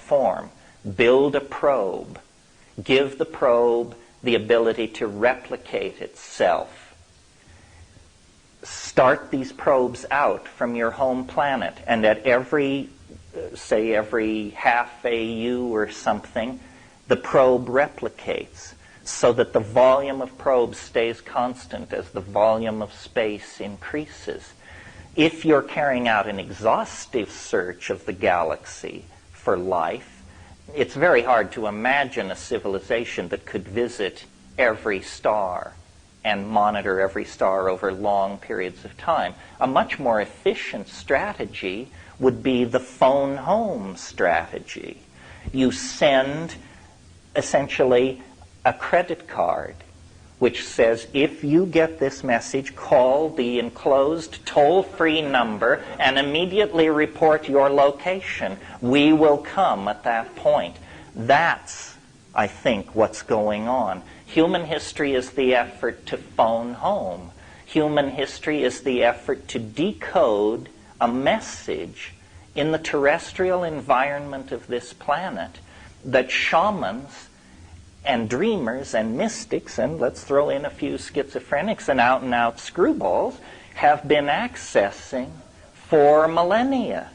form. Build a probe. Give the probe the ability to replicate itself. Start these probes out from your home planet, and at every, say every half AU or something, the probe replicates so that the volume of probes stays constant as the volume of space increases. If you're carrying out an exhaustive search of the galaxy for life, it's very hard to imagine a civilization that could visit every star and monitor every star over long periods of time. A much more efficient strategy would be the phone home strategy. You send essentially a credit card which says, if you get this message, call the enclosed toll-free number and immediately report your location. We will come at that point. That's, I think, what's going on. Human history is the effort to phone home. Human history is the effort to decode a message in the terrestrial environment of this planet that shamans and dreamers and mystics, and let's throw in a few schizophrenics and out-and-out screwballs, have been accessing for millennia.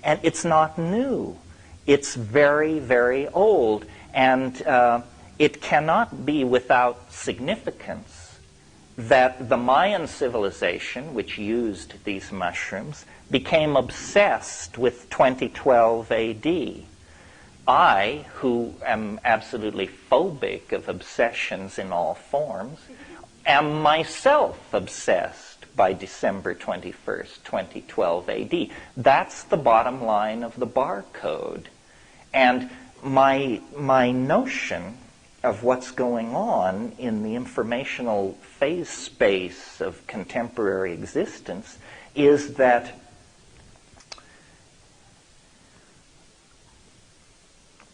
And it's not new. It's very, very old. And it cannot be without significance that the Mayan civilization, which used these mushrooms, became obsessed with 2012 AD. I, who am absolutely phobic of obsessions in all forms, am myself obsessed by December 21st, 2012 AD. That's the bottom line of the barcode. And my notion of what's going on in the informational phase space of contemporary existence is that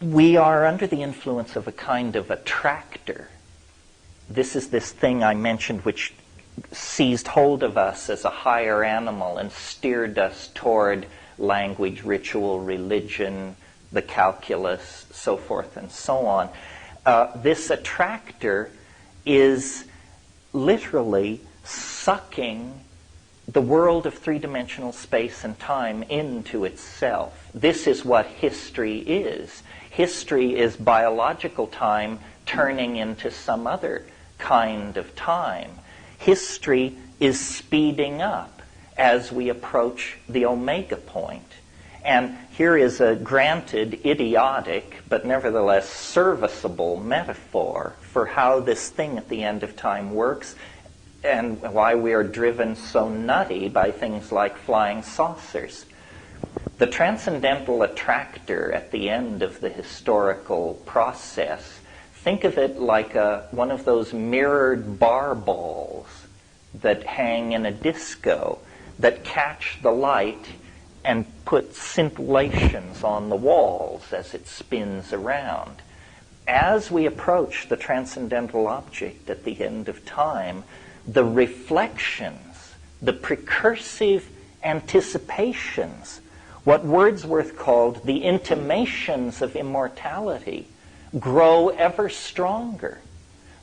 we are under the influence of a kind of attractor. This is this thing I mentioned which seized hold of us as a higher animal and steered us toward language, ritual, religion, the calculus, so forth and so on. This attractor is literally sucking the world of three-dimensional space and time into itself. This is what history is. History is biological time turning into some other kind of time. History is speeding up as we approach the omega point. And here is a granted idiotic, but nevertheless serviceable metaphor for how this thing at the end of time works and why we are driven so nutty by things like flying saucers. The transcendental attractor at the end of the historical process, think of it like one of those mirrored bar balls that hang in a disco that catch the light and put scintillations on the walls as it spins around. As we approach the transcendental object at the end of time, the reflections, the precursive anticipations, what Wordsworth called the intimations of immortality, grow ever stronger.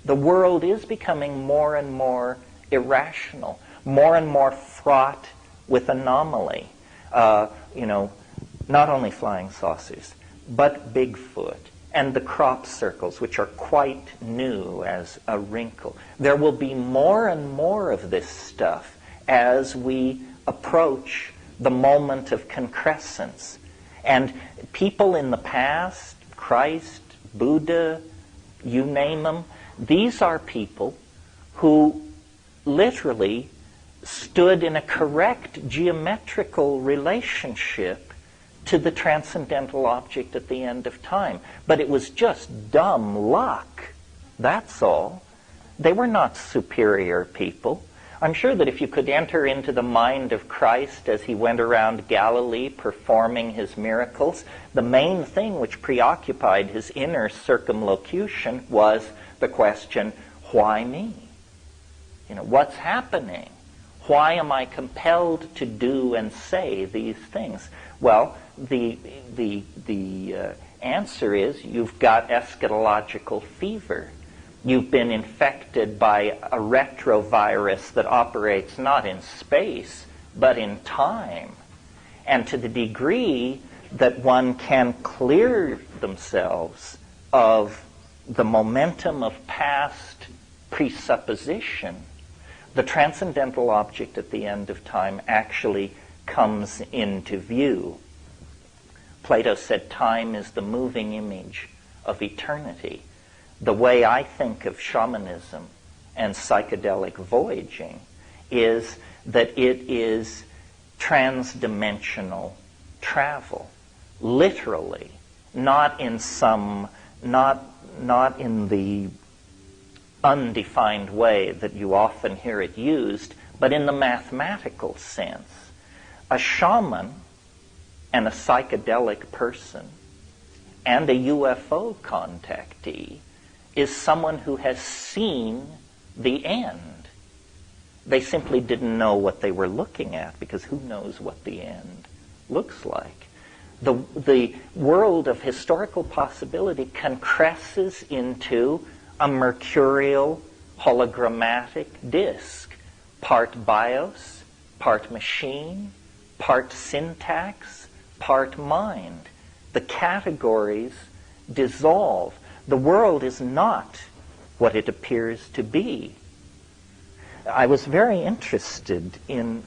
The world is becoming more and more irrational, more and more fraught with anomaly. Not only flying saucers, but Bigfoot and the crop circles, which are quite new as a wrinkle. There will be more and more of this stuff as we approach the moment of concrescence. And people in the past, Christ, Buddha, you name them, these are people who literally stood in a correct geometrical relationship to the transcendental object at the end of time. But it was just dumb luck. That's all. They were not superior people. I'm sure that if you could enter into the mind of Christ as he went around Galilee performing his miracles, the main thing which preoccupied his inner circumlocution was the question, why me? What's happening? Why am I compelled to do and say these things? Well, the answer is you've got eschatological fever. You've been infected by a retrovirus that operates not in space, but in time. And to the degree that one can clear themselves of the momentum of past presupposition, the transcendental object at the end of time actually comes into view. Plato said time is the moving image of eternity. The way I think of shamanism and psychedelic voyaging is that it is transdimensional travel, literally, not in the undefined way that you often hear it used, but in the mathematical sense. A shaman and a psychedelic person and a UFO contactee is someone who has seen the end. They simply didn't know what they were looking at, because who knows what the end looks like. The world of historical possibility concresces into a mercurial hologrammatic disk, part bios, part machine, part syntax, part mind. The categories dissolve. The world is not what it appears to be. I was very interested in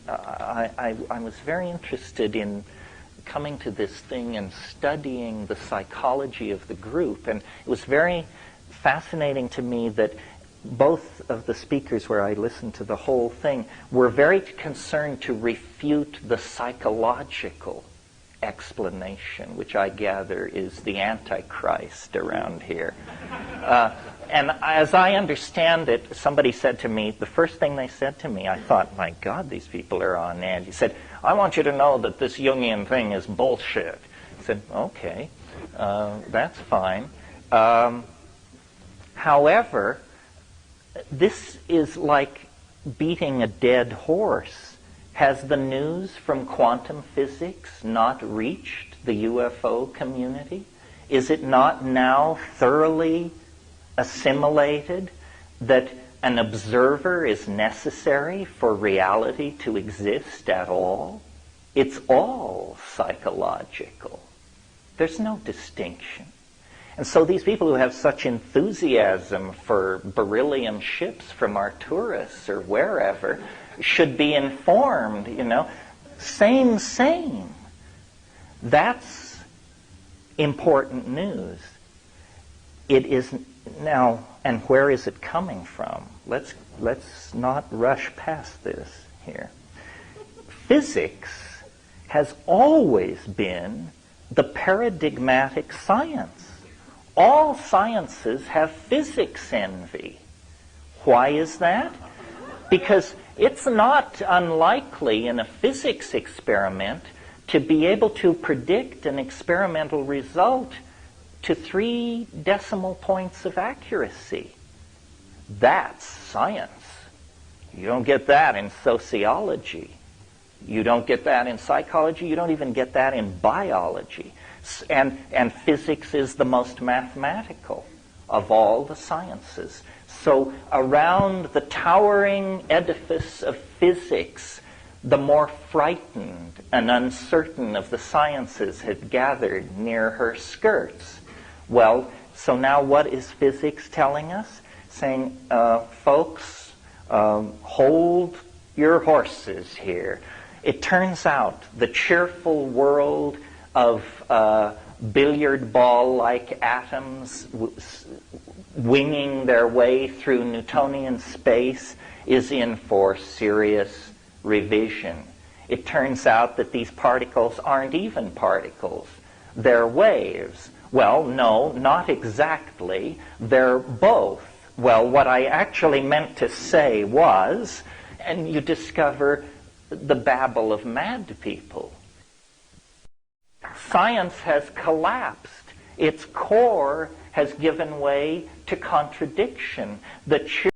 coming to this thing and studying the psychology of the group, and it was very fascinating to me that both of the speakers, where I listened to the whole thing, were very concerned to refute the psychological explanation, which I gather is the Antichrist around here. And as I understand it, somebody said to me, the first thing they said to me, I thought, my God, these people are on edge. He said, I want you to know that this Jungian thing is bullshit. I said, okay, that's fine. However, this is like beating a dead horse. Has the news from quantum physics not reached the UFO community? Is it not now thoroughly assimilated that an observer is necessary for reality to exist at all? It's all psychological. There's no distinction. And so these people who have such enthusiasm for beryllium ships from Arcturus or wherever should be informed, same. That's important news. It is now, and where is it coming from? Let's not rush past this here. Physics has always been the paradigmatic science. All sciences have physics envy. Why is that? Because it's not unlikely in a physics experiment to be able to predict an experimental result to 3 decimal points of accuracy. That's science. You don't get that in sociology. You don't get that in psychology. You don't even get that in biology. And physics is the most mathematical of all the sciences. So around the towering edifice of physics, the more frightened and uncertain of the sciences had gathered near her skirts. Well, so now what is physics telling us? Saying, folks, hold your horses here. It turns out the cheerful world of billiard ball-like atoms winging their way through Newtonian space is in for serious revision. It turns out that these particles aren't even particles. They're waves. Well, no, not exactly. They're both. Well, what I actually meant to say was, and you discover the babble of mad people. Science has collapsed. Its core has given way to contradiction. The